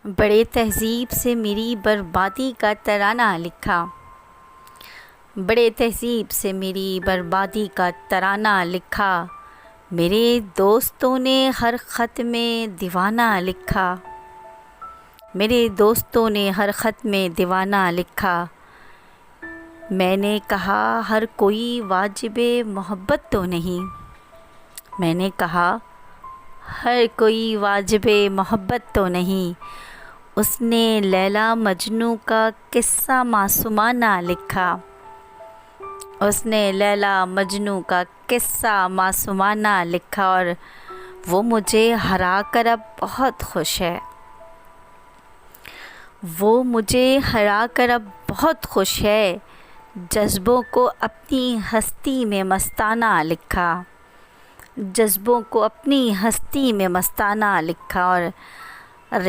بڑے تہذیب سے میری بربادی کا ترانہ لکھا، بڑے تہذیب سے میری بربادی کا ترانہ لکھا، میرے دوستوں نے ہر خط میں دیوانہ لکھا، میرے دوستوں نے ہر خط میں دیوانہ لکھا۔ میں نے کہا ہر کوئی واجب محبت تو نہیں، میں نے کہا ہر کوئی واجب محبت تو نہیں، اس نے لیلا مجنوں کا قصہ معصومانہ لکھا، اس نے لیلا مجنوں کا قصہ معصومانہ لکھا، اور وہ مجھے ہرا کر اب بہت خوش ہے، وہ مجھے ہرا کر اب بہت خوش ہے۔ جذبوں کو اپنی ہستی میں مستانہ لکھا، جذبوں کو اپنی ہستی میں مستانہ لکھا، اور